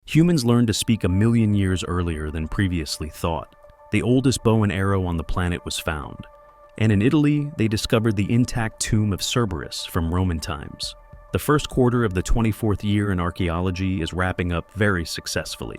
Humans learned to speak 1 million years earlier than previously thought. The oldest bow and arrow on the planet was found. And in Italy, they discovered the intact tomb of Cerberus from Roman times. The first quarter of the 24th year in archaeology is wrapping up very successfully,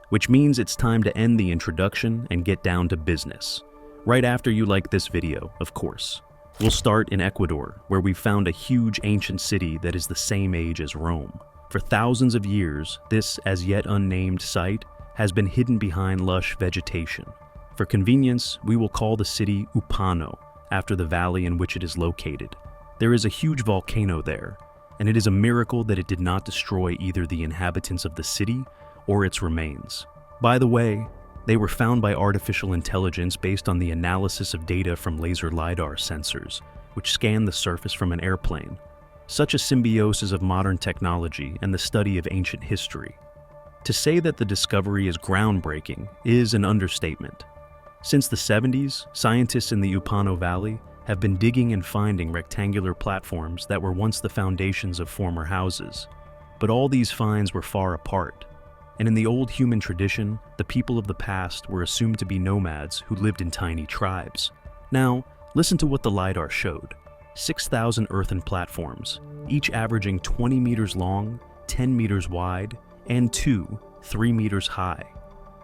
which means it's time to end the introduction and get down to business. Right after you like this video, of course. We'll start in Ecuador, where we've found a huge ancient city that is the same age as Rome. For thousands of years, this as yet unnamed site has been hidden behind lush vegetation. For convenience, we will call the city Upano, after the valley in which it is located. There is a huge volcano there, and it is a miracle that it did not destroy either the inhabitants of the city or its remains. By the way, they were found by artificial intelligence based on the analysis of data from laser LiDAR sensors, which scan the surface from an airplane. Such a symbiosis of modern technology and the study of ancient history. To say that the discovery is groundbreaking is an understatement. Since the 70s, scientists in the Upano Valley have been digging and finding rectangular platforms that were once the foundations of former houses. But all these finds were far apart. And in the old human tradition, the people of the past were assumed to be nomads who lived in tiny tribes. Now, listen to what the LiDAR showed. 6,000 earthen platforms, each averaging 20 meters long, 10 meters wide, and 3 meters high.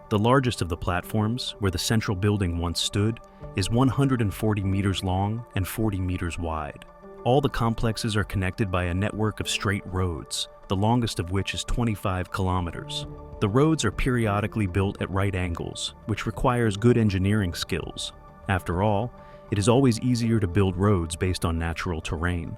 The largest of the platforms, where the central building once stood, is 140 meters long and 40 meters wide. All the complexes are connected by a network of straight roads, the longest of which is 25 kilometers. The roads are periodically built at right angles, which requires good engineering skills. After all, it is always easier to build roads based on natural terrain.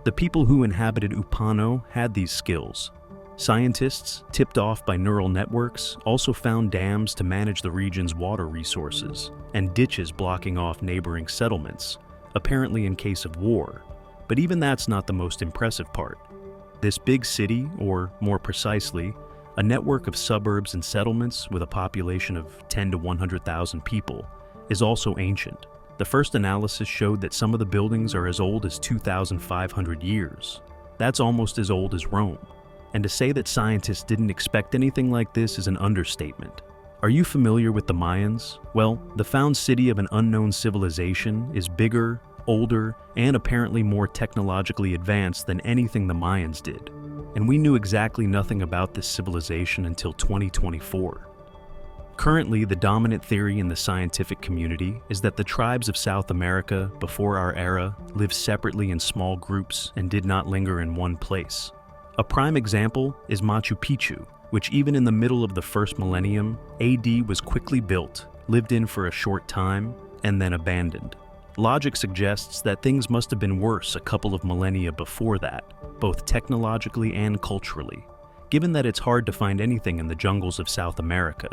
The people who inhabited Upano had these skills. Scientists, tipped off by neural networks, also found dams to manage the region's water resources, and ditches blocking off neighboring settlements, apparently in case of war. But even that's not the most impressive part. This big city, or more precisely, a network of suburbs and settlements with a population of 10 to 100,000 people, is also ancient. The first analysis showed that some of the buildings are as old as 2,500 years. That's almost as old as Rome. And to say that scientists didn't expect anything like this is an understatement. Are you familiar with the Mayans? Well, the found city of an unknown civilization is bigger, older, and apparently more technologically advanced than anything the Mayans did. And we knew exactly nothing about this civilization until 2024. Currently, the dominant theory in the scientific community is that the tribes of South America before our era lived separately in small groups and did not linger in one place. A prime example is Machu Picchu, which even in the middle of the first millennium, AD was quickly built, lived in for a short time, and then abandoned. Logic suggests that things must have been worse a couple of millennia before that, both technologically and culturally. Given that it's hard to find anything in the jungles of South America,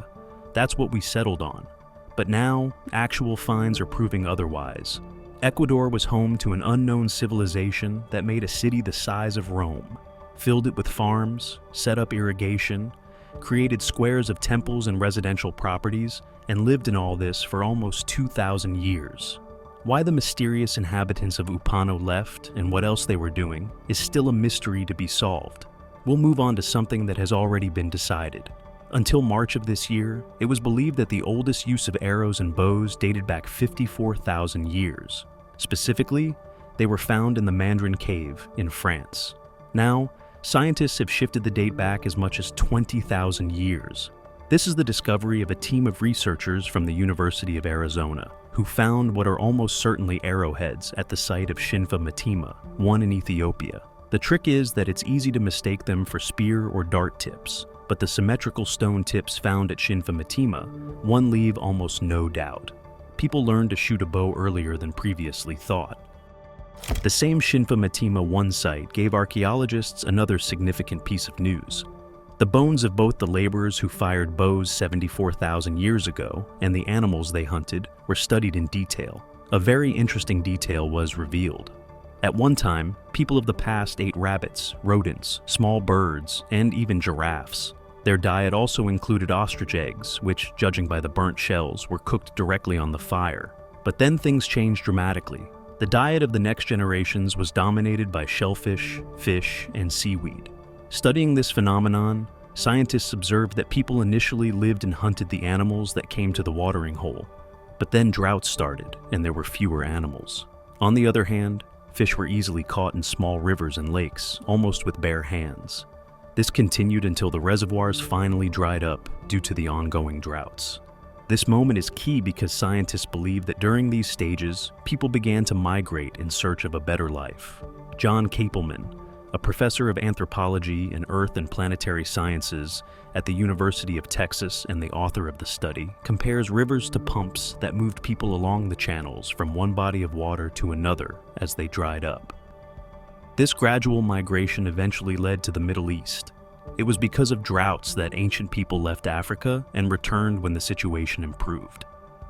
that's what we settled on. But now, actual finds are proving otherwise. Ecuador was home to an unknown civilization that made a city the size of Rome, filled it with farms, set up irrigation, created squares of temples and residential properties, and lived in all this for almost 2,000 years. Why the mysterious inhabitants of Upano left and what else they were doing is still a mystery to be solved. We'll move on to something that has already been decided. Until March of this year, it was believed that the oldest use of arrows and bows dated back 54,000 years. Specifically, they were found in the Mandarin Cave in France. Now, scientists have shifted the date back as much as 20,000 years. This is the discovery of a team of researchers from the University of Arizona, who found what are almost certainly arrowheads at the site of 1.5M, one in Ethiopia. The trick is that it's easy to mistake them for spear or dart tips, but the symmetrical stone tips found at 1.5M, one leave almost no doubt. People learned to shoot a bow earlier than previously thought. The same 1.5M-1 site gave archaeologists another significant piece of news. The bones of both the laborers who fired bows 74,000 years ago and the animals they hunted were studied in detail. A very interesting detail was revealed. At one time, people of the past ate rabbits, rodents, small birds, and even giraffes. Their diet also included ostrich eggs, which, judging by the burnt shells, were cooked directly on the fire. But then things changed dramatically. The diet of the next generations was dominated by shellfish, fish, and seaweed. Studying this phenomenon, Scientists observed that people initially lived and hunted the animals that came to the watering hole, but then droughts started and there were fewer animals. On the other hand, fish were easily caught in small rivers and lakes, almost with bare hands. This continued until the reservoirs finally dried up due to the ongoing droughts. This moment is key because scientists believe that during these stages, people began to migrate in search of a better life. John Capelman, a professor of anthropology and earth and planetary sciences at the University of Texas and the author of the study, compares rivers to pumps that moved people along the channels from one body of water to another as they dried up. This gradual migration eventually led to the Middle East. It was because of droughts that ancient people left Africa and returned when the situation improved.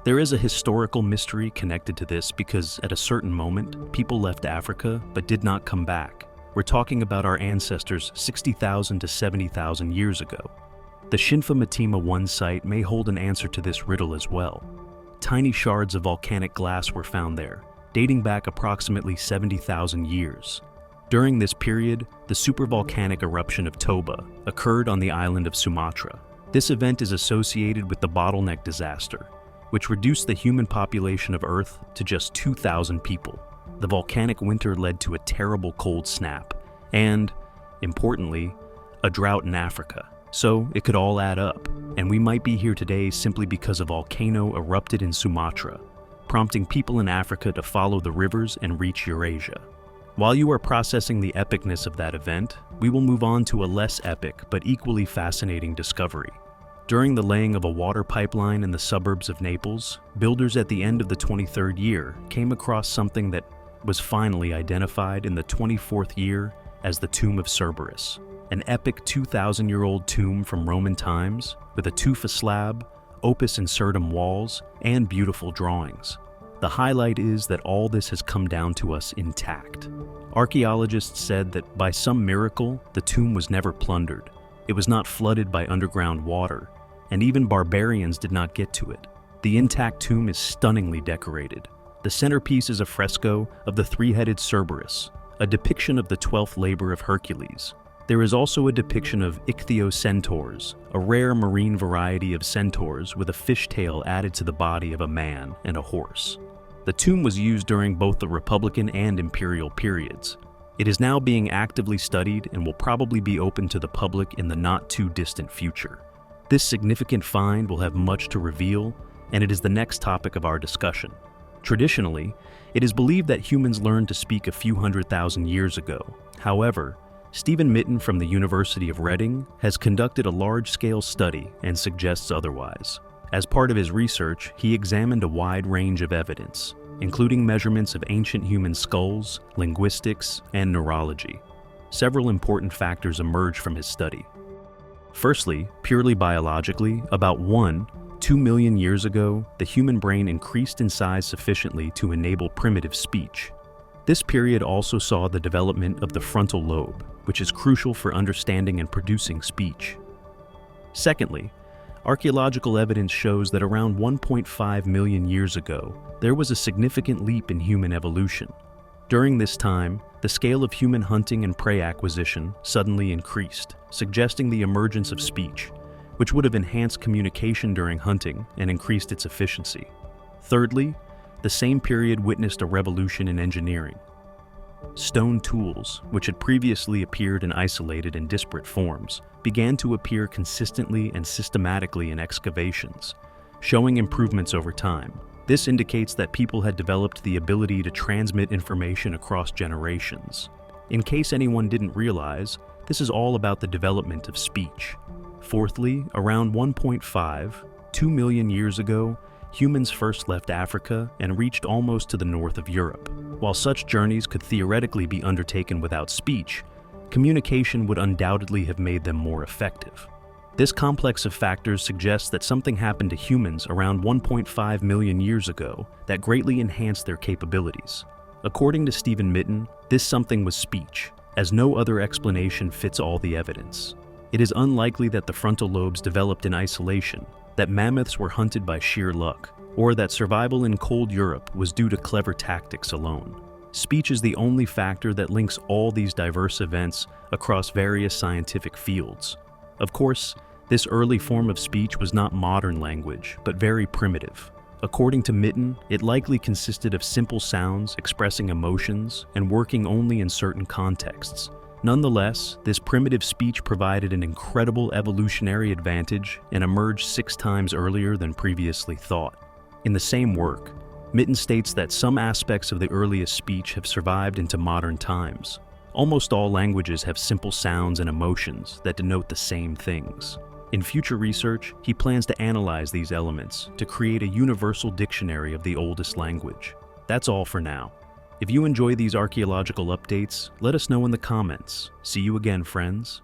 There is a historical mystery connected to this because at a certain moment, people left Africa but did not come back. We're talking about our ancestors 60,000 to 70,000 years ago. The Shinfa Matima 1 site may hold an answer to this riddle as well. Tiny shards of volcanic glass were found there, dating back approximately 70,000 years. During this period, the supervolcanic eruption of Toba occurred on the island of Sumatra. This event is associated with the bottleneck disaster, which reduced the human population of Earth to just 2,000 people. The volcanic winter led to a terrible cold snap and, importantly, a drought in Africa. So it could all add up, and we might be here today simply because a volcano erupted in Sumatra, prompting people in Africa to follow the rivers and reach Eurasia. While you are processing the epicness of that event, we will move on to a less epic but equally fascinating discovery. During the laying of a water pipeline in the suburbs of Naples, builders at the end of the 23rd year came across something that was finally identified in the 24th year as the Tomb of Cerberus, an epic 2,000-year-old tomb from Roman times with a tufa slab, opus incertum walls, and beautiful drawings. The highlight is that all this has come down to us intact. Archaeologists said that by some miracle, the tomb was never plundered. It was not flooded by underground water, and even barbarians did not get to it. The intact tomb is stunningly decorated. The centerpiece is a fresco of the three-headed Cerberus, a depiction of the 12th labor of Hercules. There is also a depiction of ichthyocentaurs, a rare marine variety of centaurs with a fishtail added to the body of a man and a horse. The tomb was used during both the Republican and Imperial periods. It is now being actively studied and will probably be open to the public in the not-too-distant future. This significant find will have much to reveal, and it is the next topic of our discussion. Traditionally, it is believed that humans learned to speak a few 100,000 years ago. However, Stephen Mitten from the University of Reading has conducted a large-scale study and suggests otherwise. As part of his research, he examined a wide range of evidence, including measurements of ancient human skulls, linguistics, and neurology. Several important factors emerged from his study. Firstly, purely biologically, about 2 million years ago, the human brain increased in size sufficiently to enable primitive speech. This period also saw the development of the frontal lobe, which is crucial for understanding and producing speech. Secondly, archaeological evidence shows that around 1.5 million years ago, there was a significant leap in human evolution. During this time, the scale of human hunting and prey acquisition suddenly increased, suggesting the emergence of speech, which would have enhanced communication during hunting and increased its efficiency. Thirdly, the same period witnessed a revolution in engineering. Stone tools, which had previously appeared in isolated and disparate forms, began to appear consistently and systematically in excavations, showing improvements over time. This indicates that people had developed the ability to transmit information across generations. In case anyone didn't realize, this is all about the development of speech. Fourthly, around 2 million years ago, humans first left Africa and reached almost to the north of Europe. While such journeys could theoretically be undertaken without speech, communication would undoubtedly have made them more effective. This complex of factors suggests that something happened to humans around 1.5 million years ago that greatly enhanced their capabilities. According to Stephen Mitten, this something was speech, as no other explanation fits all the evidence. It is unlikely that the frontal lobes developed in isolation, that mammoths were hunted by sheer luck, or that survival in cold Europe was due to clever tactics alone. Speech is the only factor that links all these diverse events across various scientific fields. Of course, this early form of speech was not modern language, but very primitive. According to Mitten, it likely consisted of simple sounds expressing emotions and working only in certain contexts. Nonetheless, this primitive speech provided an incredible evolutionary advantage and emerged 6 times earlier than previously thought. In the same work, Mitten states that some aspects of the earliest speech have survived into modern times. Almost all languages have simple sounds and emotions that denote the same things. In future research, he plans to analyze these elements to create a universal dictionary of the oldest language. That's all for now. If you enjoy these archaeological updates, let us know in the comments. See you again, friends.